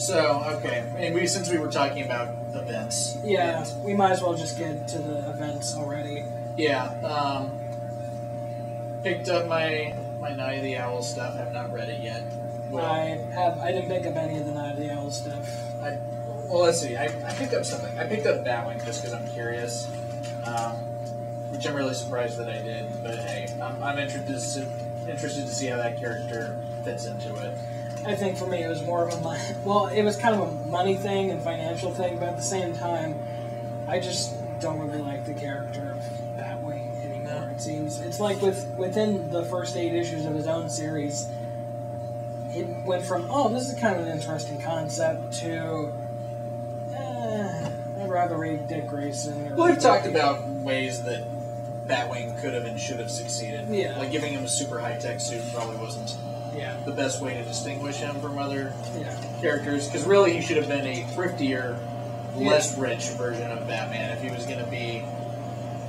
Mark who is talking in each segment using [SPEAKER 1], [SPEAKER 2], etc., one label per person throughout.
[SPEAKER 1] So, okay, and since we were talking about events.
[SPEAKER 2] Yeah, we might as well just get to the events already.
[SPEAKER 1] Yeah, picked up my Night of the Owl stuff. I've not read it yet. Well,
[SPEAKER 2] I didn't pick up any of the Night of the Owl stuff.
[SPEAKER 1] Well, let's see. I picked up something. I picked up Batwing just because I'm curious, which I'm really surprised that I did. But hey, I'm interested to see how that character fits into it.
[SPEAKER 2] I think for me it was more of a money. Well, it was kind of a money thing and financial thing, but at the same time, I just don't really like the character of Batwing anymore. It seems it's like within the first 8 issues of his own series, it went from this is kind of an interesting concept to I'd rather read Dick Grayson.
[SPEAKER 1] Well, we've talked about ways that Batwing could have and should have succeeded.
[SPEAKER 2] Yeah.
[SPEAKER 1] Like giving him a super high-tech suit probably wasn't the best way to distinguish him from other characters. Because really he should have been a thriftier, less rich version of Batman. If he was going to be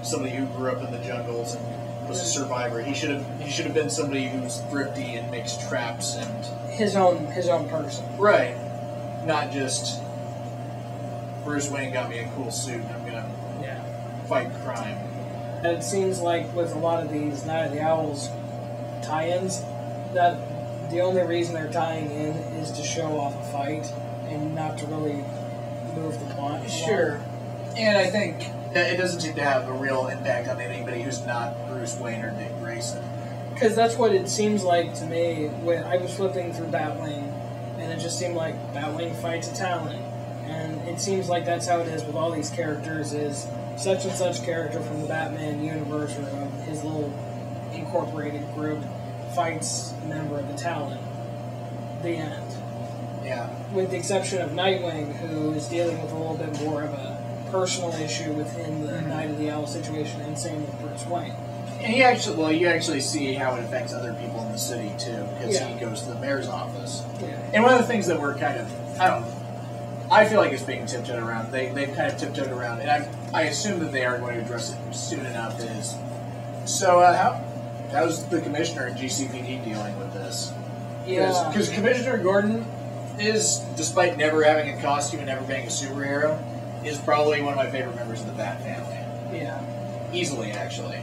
[SPEAKER 1] somebody who grew up in the jungles and was a survivor, he should have been somebody who's thrifty and makes traps and...
[SPEAKER 2] His own person.
[SPEAKER 1] Right. Not just... Bruce Wayne got me a cool suit and I'm gonna fight crime.
[SPEAKER 2] And it seems like with a lot of these Night of the Owls tie-ins, that the only reason they're tying in is to show off a fight and not to really move the plot.
[SPEAKER 1] Sure. And I think that it doesn't seem to have a real impact on anybody who's not Bruce Wayne or Dick Grayson.
[SPEAKER 2] Because that's what it seems like to me when I was flipping through Batwing, and it just seemed like Batwing fights a Talon. And it seems like that's how it is with all these characters, is such and such character from the Batman universe or of his little incorporated group fights a member of the Talon. The end.
[SPEAKER 1] Yeah.
[SPEAKER 2] With the exception of Nightwing, who is dealing with a little bit more of a personal issue within the Night of the Owl situation, and same with Bruce Wayne.
[SPEAKER 1] And you actually see how it affects other people in the city too, because he goes to the mayor's office.
[SPEAKER 2] Yeah.
[SPEAKER 1] And one of the things that we're kind of, I feel like it's being tiptoed around. They've kind of tiptoed around, and I assume that they are going to address it soon enough. How's the commissioner at GCPD dealing with this?
[SPEAKER 2] Yeah.
[SPEAKER 1] Because Commissioner Gordon is, despite never having a costume and never being a superhero, is probably one of my favorite members of the Bat family.
[SPEAKER 2] Yeah.
[SPEAKER 1] Easily, actually.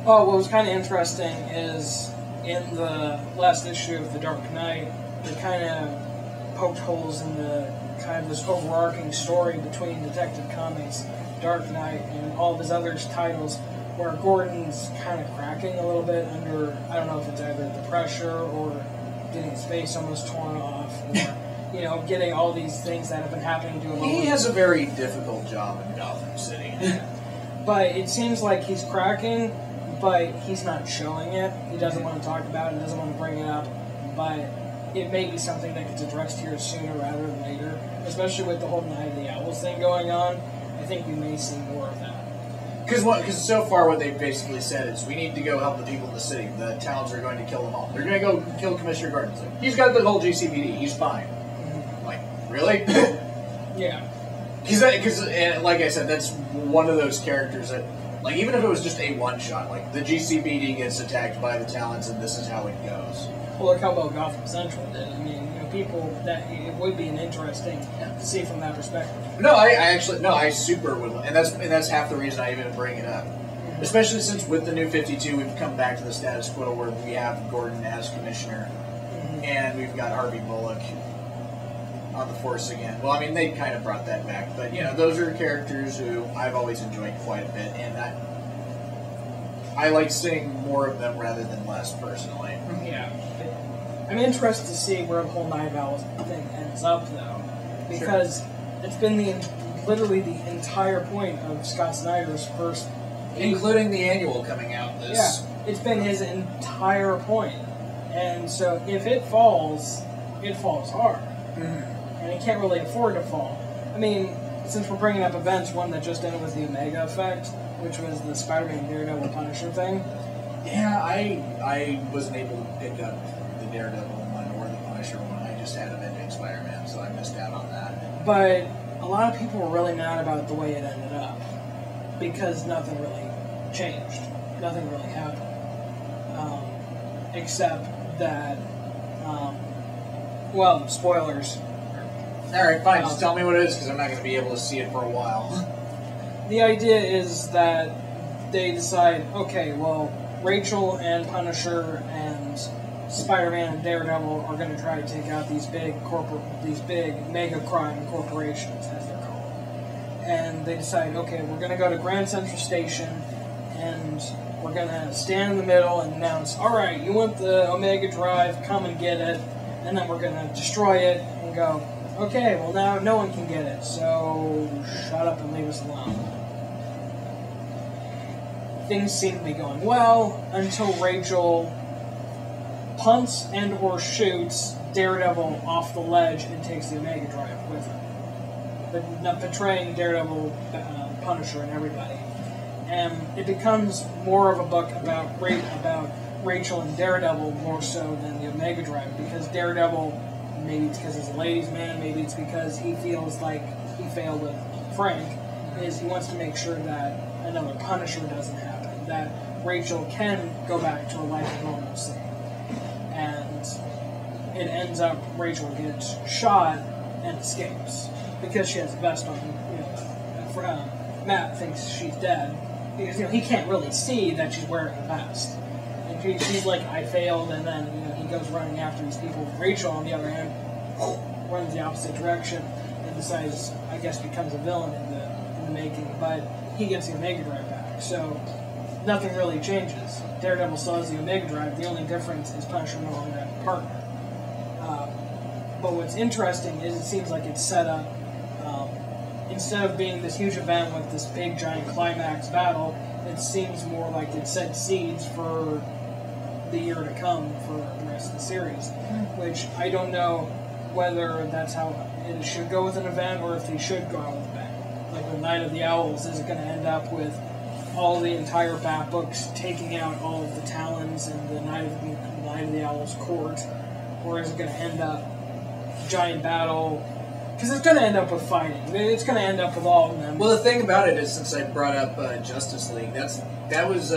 [SPEAKER 2] Oh, what was kind of interesting is in the last issue of The Dark Knight, they kind of poked holes in the kind of this overarching story between Detective Comics, Dark Knight, and all of his other titles, where Gordon's kind of cracking a little bit under, I don't know if it's either the pressure or getting his face almost torn off, or, getting all these things that have been happening to him.
[SPEAKER 1] He has a very difficult job in Gotham City.
[SPEAKER 2] But it seems like he's cracking, but he's not showing it. He doesn't want to talk about it, doesn't want to bring it up, but it may be something that gets addressed here sooner rather than later, especially with the whole Night of the Owls thing going on. I think we may see more of that.
[SPEAKER 1] Because so far what they've basically said is, we need to go help the people in the city. The Talons are going to kill them all. They're going to go kill Commissioner Gordon. Like, he's got the whole GCPD. He's fine. Like, really?
[SPEAKER 2] Yeah.
[SPEAKER 1] Because, like I said, that's one of those characters that, like, even if it was just a one-shot, like, the GCPD gets attacked by the Talons and this is how it goes.
[SPEAKER 2] Well, look how well Gotham Central did. I mean, people, that it would be an interesting to see from that perspective.
[SPEAKER 1] No, I super would, and that's half the reason I even bring it up. Especially since with the new 52, we've come back to the status quo where we have Gordon as commissioner, and we've got Harvey Bullock on the force again. Well, I mean, they kind of brought that back, but those are characters who I've always enjoyed quite a bit, and I like seeing more of them rather than less, personally.
[SPEAKER 2] Yeah. I'm interested to see where the whole Night of Owls thing ends up, though, because it's been literally the entire point of Scott Snyder's first,
[SPEAKER 1] including the annual coming out.
[SPEAKER 2] It's been his entire point, and so if it falls hard, and it can't really afford to fall. I mean, since we're bringing up events, one that just ended was the Omega Effect, which was the Spider-Man Daredevil Punisher thing.
[SPEAKER 1] Yeah, I wasn't able to pick up the Daredevil one or the Punisher one. I just had Avenging Spider-Man, so I missed out on that.
[SPEAKER 2] But a lot of people were really mad about the way it ended up, because nothing really changed. Nothing really happened. Except that, spoilers.
[SPEAKER 1] All right, fine. Just tell me what it is, because I'm not going to be able to see it for a while.
[SPEAKER 2] The idea is that they decide, okay, well, Rachel and Punisher and Spider-Man and Daredevil are going to try to take out these big mega crime corporations, as they're called. And they decide, okay, we're going to go to Grand Central Station, and we're going to stand in the middle and announce, all right, you want the Omega Drive, come and get it. And then we're going to destroy it and go, okay, well now no one can get it, so shut up and leave us alone. Things seem to be going well until Rachel punts and or shoots Daredevil off the ledge and takes the Omega Drive with her. But not betraying Daredevil, Punisher, and everybody. And it becomes more of a book about Rachel and Daredevil more so than the Omega Drive, because Daredevil, maybe it's because he's a ladies' man, maybe it's because he feels like he failed with Frank, is he wants to make sure that another Punisher doesn't happen, that Rachel can go back to a life of normalcy. And it ends up Rachel gets shot and escapes because she has a vest on. Matt thinks she's dead because he can't really see that she's wearing a vest. And she's like, I failed, and then he goes running after these people. Rachel, on the other hand, runs the opposite direction and decides, I guess, becomes a villain in the making. But he gets the Omega Drive back, so nothing really changes. Daredevil still has the Omega Drive. The only difference is Punisher no longer has a partner. But what's interesting is it seems like it's set up, instead of being this huge event with this big giant climax battle, it seems more like it set seeds for the year to come for the rest of the series. Which I don't know whether that's how it should go with an event or if they should go out with a bang. Like the Night of the Owls, is it going to end up with all the entire Bat books taking out all of the Talons and the Night of the Owls court, or is it going to end up giant battle? Because it's going to end up with fighting. It's going to end up with all of them.
[SPEAKER 1] Well, the thing about it is, since I brought up Justice League, that was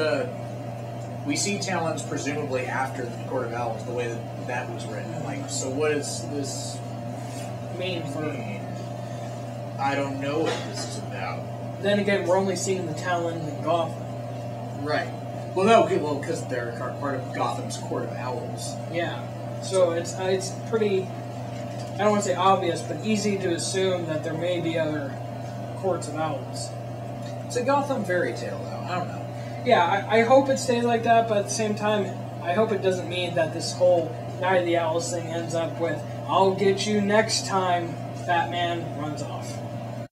[SPEAKER 1] we see Talons presumably after the Court of Owls, the way that was written. Like, so what does this
[SPEAKER 2] mean for?
[SPEAKER 1] I don't know what this is about.
[SPEAKER 2] Then again, we're only seeing the Talons in Gotham.
[SPEAKER 1] Right. Well, no, because they're part of Gotham's Court of Owls.
[SPEAKER 2] Yeah. So it's pretty, I don't want to say obvious, but easy to assume that there may be other Courts of Owls.
[SPEAKER 1] It's a Gotham fairy tale, though. I don't know.
[SPEAKER 2] Yeah, I hope it stays like that, but at the same time, I hope it doesn't mean that this whole Night of the Owls thing ends up with, I'll get you next time, Batman runs off.